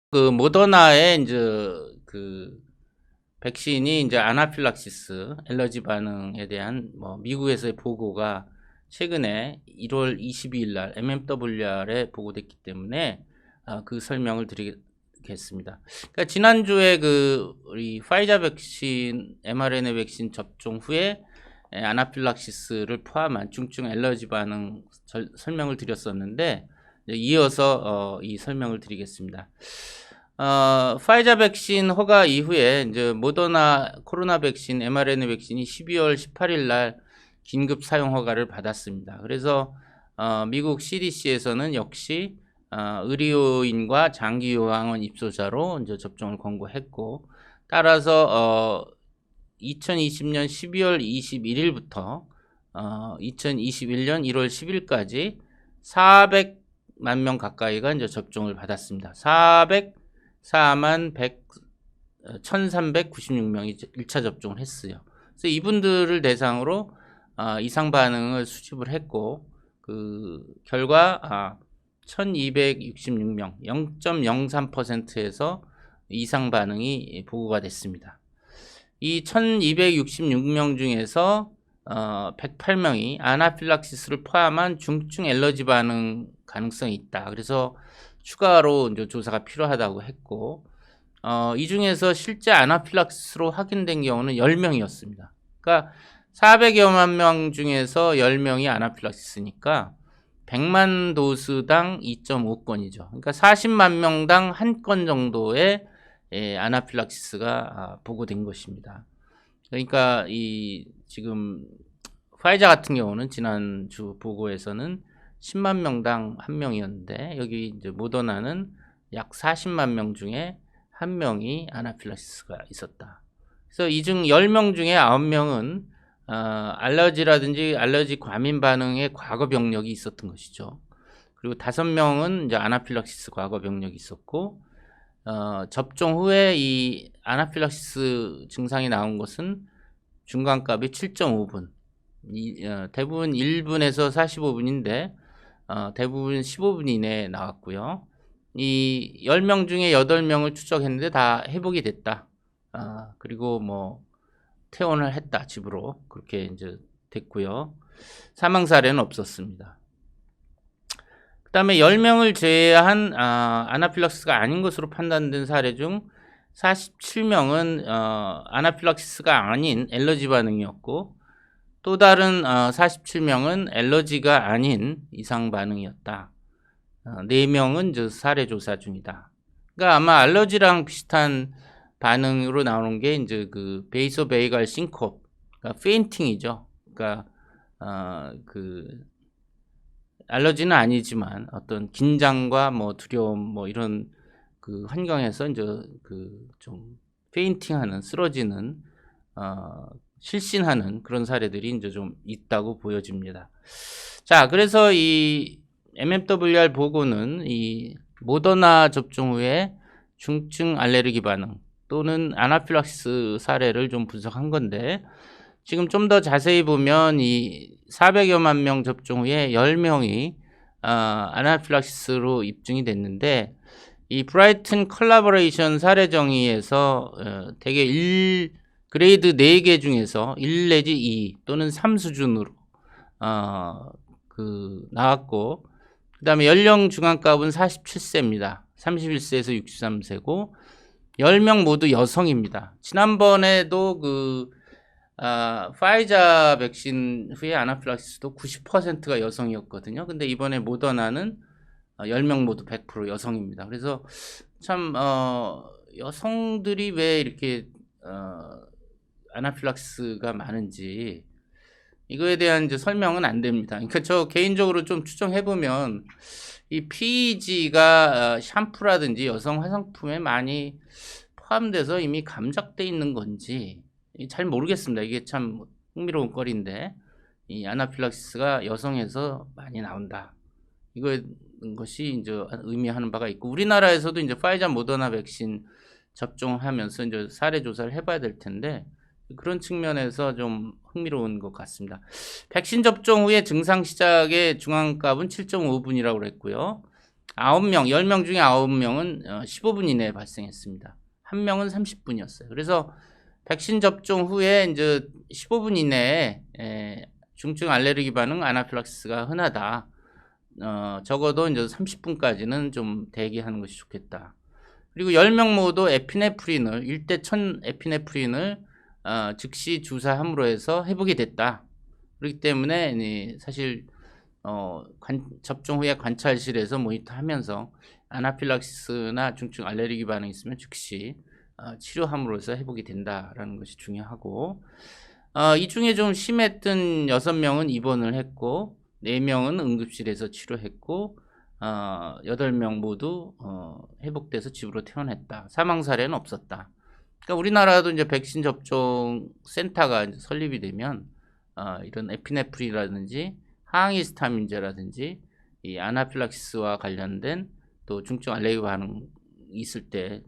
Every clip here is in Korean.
그 모더나의 이제 그 백신이 이제 아나필락시스 알러지 반응에 대한 뭐 미국에서의 보고가 최근에 1월 22일 날 MMWR에 보고됐기 때문에 그 설명을 드리겠습니다. 그러니까 지난주에 그 우리 파이자 백신 mRNA 백신 접종 후에 아나필락시스를 포함한 중증 알러지 반응 설명을 드렸었는데 이어서 이 설명을 드리겠습니다. 파이자 백신 허가 이후에 이제 모더나 코로나 백신 mRNA 백신이 12월 18일 날 긴급 사용 허가를 받았습니다. 그래서 미국 CDC에서는 역시 의료인과 장기 요양원 입소자로 이제 접종을 권고했고, 따라서 2020년 12월 21일부터 2021년 1월 10일까지 400만 명 가까이가 이제 접종을 받았습니다. 404만 1396명이 1차 접종을 했어요. 그래서 이분들을 대상으로 이상 반응을 수집을 했고, 그 결과 1266명, 0.03%에서 이상 반응이 보고가 됐습니다. 이 1266명 중에서 108명이 아나필락시스를 포함한 중증 알러지 반응 가능성이 있다. 그래서 추가로 이제 조사가 필요하다고 했고, 이 중에서 실제 아나필락시스로 확인된 경우는 10명이었습니다. 그러니까 400여만 명 중에서 10명이 아나필락시스니까 100만 도스당 2.5건이죠. 그러니까 40만 명당 1건 정도의 아나필락시스가 보고된 것입니다. 그러니까 이 지금 파이자 같은 경우는 지난주 보고에서는 10만 명당 1명이었는데, 여기 이제 모더나는 약 40만 명 중에 1명이 아나필락시스가 있었다. 그래서 이 중 10명 중에 9명은 알러지라든지 알러지 과민 반응의 과거 병력이 있었던 것이죠. 그리고 5명은 이제 아나필락시스 과거 병력이 있었고, 접종 후에 이 아나필락시스 증상이 나온 것은 중간값이 7.5분, 대부분 1분에서 45분인데 대부분 15분 이내에 나왔고요. 이 10명 중에 8명을 추적했는데 다 회복이 됐다. 그리고 뭐 퇴원을 했다, 집으로. 그렇게 이제 됐고요. 사망 사례는 없었습니다. 그 다음에 10명을 제외한 아나필락시스가 아닌 것으로 판단된 사례 중 47명은 아나필락시스가 아닌 알러지 반응이었고, 또 다른 47명은 알러지가 아닌 이상 반응이었다. 4명은 저 사례 조사 중이다. 그러니까 아마 알러지랑 비슷한 반응으로 나오는 게 이제 그 베이소베이갈 싱콥, 그러니까 페인팅이죠. 그러니까 그 알러지는 아니지만 어떤 긴장과 뭐 두려움 뭐 이런 그 환경에서 이제 그 좀 페인팅하는, 쓰러지는, 실신하는 그런 사례들이 이제 좀 있다고 보여집니다. 자, 그래서 이 MMWR 보고는 이 모더나 접종 후에 중증 알레르기 반응 또는 아나필락시스 사례를 좀 분석한 건데, 지금 좀 더 자세히 보면 이 400여만 명 접종 후에 10명이 아나필락시스로 입증이 됐는데, 이 브라이튼 컬래버레이션 사례 정의에서 대개 1그레이드 4개 중에서 1 내지 2 또는 3 수준으로 나왔고, 그 다음에 연령 중앙값은 47세입니다. 31세에서 63세고 10명 모두 여성입니다. 지난번에도 파이자 백신 후에 아나필락시스도 90%가 여성이었거든요. 근데 이번에 모더나는 10명 모두 100% 여성입니다. 그래서 참 여성들이 왜 이렇게 아나필락시스가 많은지 이거에 대한 이제 설명은 안 됩니다. 그러니까 저 개인적으로 좀 추정해보면 이 PEG가 샴푸라든지 여성 화장품에 많이 포함돼서 이미 감작돼 있는 건지 잘 모르겠습니다. 이게 참 흥미로운 거리인데, 이 아나필락시스가 여성에서 많이 나온다, 이것이 이제 의미하는 바가 있고, 우리나라에서도 이제 파이자 모더나 백신 접종하면서 이제 사례 조사를 해봐야 될 텐데, 그런 측면에서 좀 흥미로운 것 같습니다. 백신 접종 후에 증상 시작의 중앙값은 7.5분이라고 그랬고요. 9명, 10명 중에 9명은 15분 이내에 발생했습니다. 1명은 30분이었어요. 그래서 백신 접종 후에 이제 15분 이내에 중증 알레르기 반응 아나필락시스가 흔하다. 적어도 이제 30분까지는 좀 대기하는 것이 좋겠다. 그리고 10명 모두 에피네프린을 1대 1000 에피네프린을 즉시 주사함으로 해서 회복이 됐다. 그렇기 때문에 사실 접종 후에 관찰실에서 모니터하면서 아나필락시스나 중증 알레르기 반응이 있으면 즉시 치료함으로써 회복이 된다라는 것이 중요하고, 이 중에 좀 심했던 6명은 입원을 했고 4명은 응급실에서 치료했고 8명 모두 회복돼서 집으로 퇴원했다. 사망 사례는 없었다. 그러니까 우리나라도 이제 백신 접종 센터가 이제 설립이 되면 이런 에피네프린이라든지 항히스타민제라든지 이 아나필락시스와 관련된 또 중증 알레르기 반응 있을 때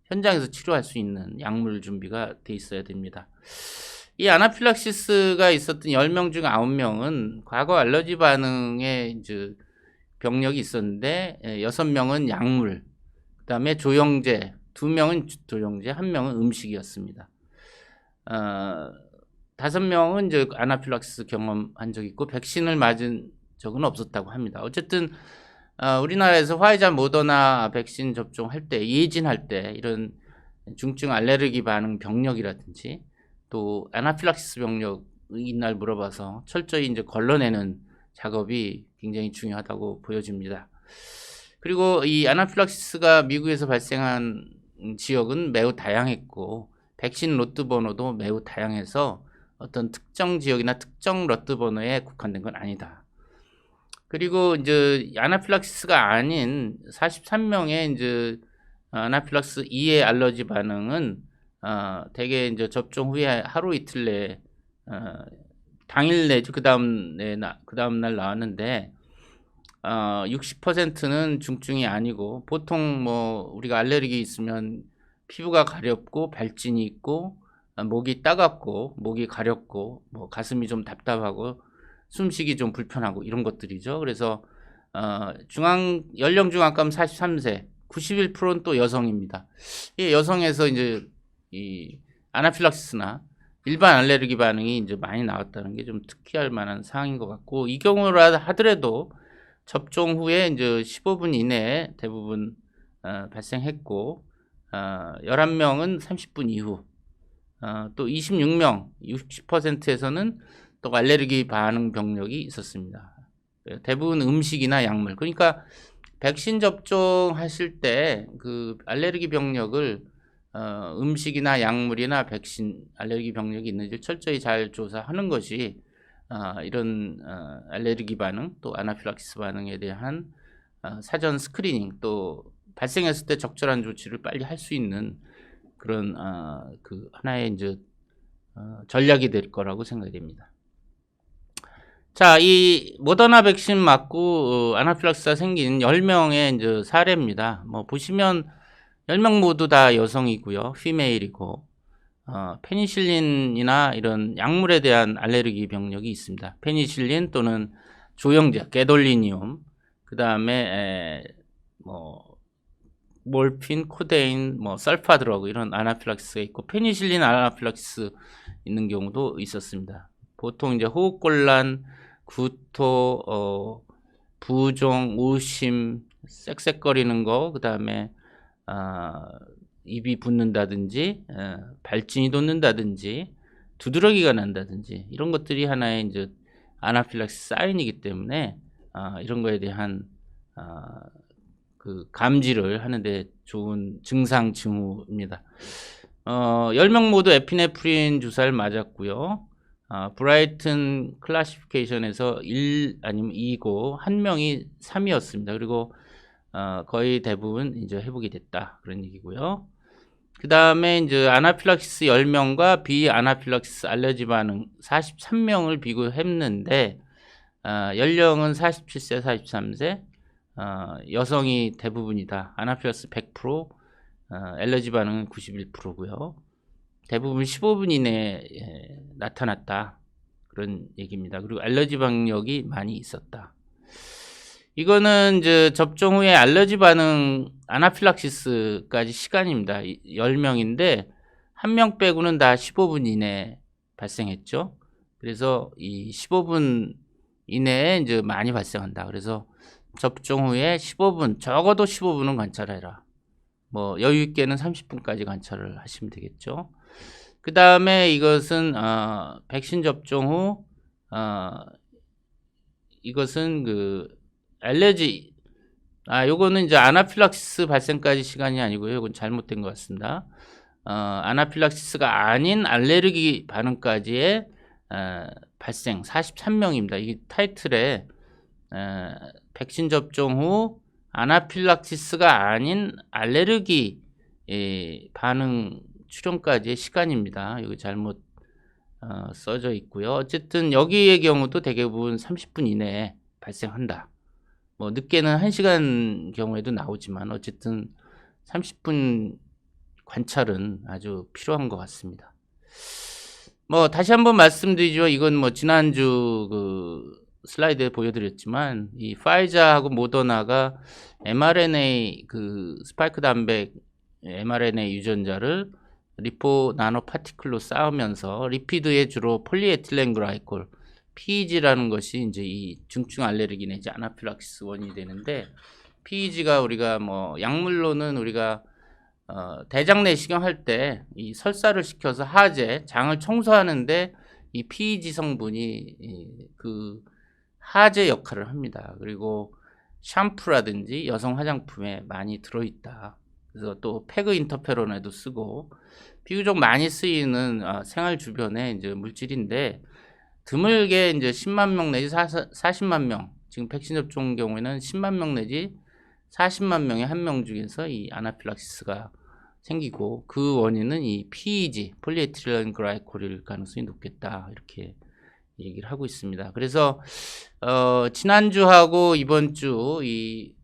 현장에서 치료할 수 있는 약물 준비가 돼 있어야 됩니다. 이 아나필락시스가 있었던 10명 중 9명은 과거 알러지 반응에 이제 병력이 있었는데 6명은 약물, 그다음에 조영제, 2명은 조영제, 1명은 음식이었습니다. 5명은 이제 아나필락시스 경험한 적이 있고 백신을 맞은 적은 없었다고 합니다. 어쨌든 우리나라에서 화이자 모더나 백신 접종할 때, 예진할 때 이런 중증 알레르기 반응 병력이라든지 또 아나필락시스 병력 이날 물어봐서 철저히 이제 걸러내는 작업이 굉장히 중요하다고 보여집니다. 그리고 이 아나필락시스가 미국에서 발생한 지역은 매우 다양했고 백신 로트 번호도 매우 다양해서 어떤 특정 지역이나 특정 로트 번호에 국한된 건 아니다. 그리고 이제 아나필락시스가 아닌 43명의 이제 아나필락시스 2의 알러지 반응은 대개 이제 접종 후에 하루 이틀 내에 당일 내지 그 다음 날 나왔는데 60%는 중증이 아니고 보통 뭐 우리가 알레르기 있으면 피부가 가렵고 발진이 있고 목이 따갑고 목이 가렵고 뭐 가슴이 좀 답답하고 숨쉬기 좀 불편하고 이런 것들이죠. 그래서 연령 중앙감 43세, 91%는 또 여성입니다. 이 여성에서 이제 이 아나필락시스나 일반 알레르기 반응이 이제 많이 나왔다는 게 좀 특히할 만한 사항인 것 같고, 이 경우라 하더라도 접종 후에 이제 15분 이내에 대부분 발생했고 11명은 30분 이후, 또 26명, 60%에서는 또 알레르기 반응 병력이 있었습니다. 대부분 음식이나 약물. 그러니까 백신 접종하실 때 그 알레르기 병력을 음식이나 약물이나 백신 알레르기 병력이 있는지 철저히 잘 조사하는 것이 이런 알레르기 반응 또 아나필락시스 반응에 대한 사전 스크리닝 또 발생했을 때 적절한 조치를 빨리 할 수 있는 그런 그 하나의 이제 전략이 될 거라고 생각이 됩니다. 자, 이 모더나 백신 맞고 아나필락시스가 생긴 10명의 이제 사례입니다. 뭐 보시면 10명 모두 다 여성이고요. 피메일이고 페니실린이나 이런 약물에 대한 알레르기 병력이 있습니다. 페니실린 또는 조영제, 게돌리니움, 그 다음에 뭐 몰핀, 코데인, 뭐 설파드러그 이런 아나필락시스가 있고 페니실린 아나필락시스 있는 경우도 있었습니다. 보통 이제 호흡곤란, 구토, 부종, 오심, 쌕쌕거리는 거, 그 다음에 입이 붓는다든지, 발진이 돋는다든지, 두드러기가 난다든지 이런 것들이 하나의 이제 아나필락시스 사인이기 때문에 이런 거에 대한 그 감지를 하는데 좋은 증상 징후입니다. 10명 모두 에피네프린 주사를 맞았고요. 브라이튼 클래시피케이션에서 1 아니면 2고 1명이 3이었습니다. 그리고 거의 대부분 이제 회복이 됐다 그런 얘기고요. 그 다음에 이제 아나필락시스 10명과 비아나필락시스 알레르기 반응 43명을 비교했는데 연령은 47세, 43세, 여성이 대부분이다. 아나필락시스 100%, 알레르기 반응은 91%고요. 대부분 15분 이내에 나타났다 그런 얘기입니다. 그리고 알레르기 반응력이 많이 있었다. 이거는 이제 접종 후에 알러지 반응 아나필락시스까지 시간입니다. 10명인데 1명 빼고는 다 15분 이내에 발생했죠. 그래서 이 15분 이내에 이제 많이 발생한다. 그래서 접종 후에 15분, 적어도 15분은 관찰해라. 뭐 여유 있게는 30분까지 관찰을 하시면 되겠죠. 그 다음에 이것은 백신 접종 후 이것은 그 알레르기 요거는 이제 아나필락시스 발생까지 시간이 아니고요. 이건 잘못된 것 같습니다. 아나필락시스가 아닌 알레르기 반응까지의 발생 43명입니다. 이 타이틀에 백신 접종 후 아나필락시스가 아닌 알레르기 반응 출현까지의 시간입니다. 이거 잘못 써져 있고요. 어쨌든 여기의 경우도 대부분 30분 이내에 발생한다. 뭐 늦게는 1시간 경우에도 나오지만 어쨌든 30분 관찰은 아주 필요한 것 같습니다. 뭐 다시 한번 말씀드리죠. 이건 뭐 지난주 그 슬라이드에 보여드렸지만 이 파이자하고 모더나가 mRNA 그 스파이크 단백 mRNA 유전자를 리포 나노 파티클로 쌓으면서 리피드에 주로 폴리에틸렌 글라이콜 PEG라는 것이 이제 이 중증 알레르기 내지 아나필락시스 원인이 되는데, PEG가 우리가 뭐 약물로는 우리가 대장 내시경 할 때 이 설사를 시켜서 하제 장을 청소하는데 이 PEG 성분이 그 하제 역할을 합니다. 그리고 샴푸라든지 여성 화장품에 많이 들어있다. 그래서 또 패그 인터페론에도 쓰고 비교적 많이 쓰이는 생활 주변의 이제 물질인데, 드물게 이제 10만 명 내지 40만 명, 지금 백신 접종 경우에는 10만 명 내지 40만 명의 한 명 중에서 이 아나필락시스가 생기고, 그 원인은 이 PEG, 폴리에틸렌 글라이콜일 가능성이 높겠다, 이렇게 얘기를 하고 있습니다. 그래서 지난주하고 이번 주 이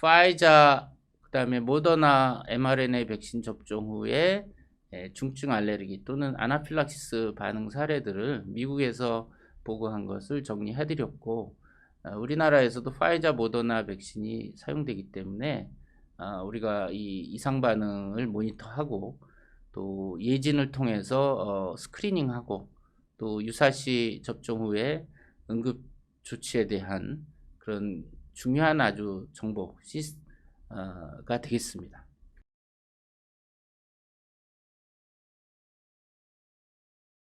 파이자 그다음에 모더나 mRNA 백신 접종 후에 중증 알레르기 또는 아나필락시스 반응 사례들을 미국에서 보고한 것을 정리해드렸고, 우리나라에서도 파이자 모더나 백신이 사용되기 때문에 우리가 이 이상 반응을 모니터하고 또 예진을 통해서 스크리닝하고 또 유사시 접종 후에 응급 조치에 대한 그런 중요한 아주 정보 가 되겠습니다.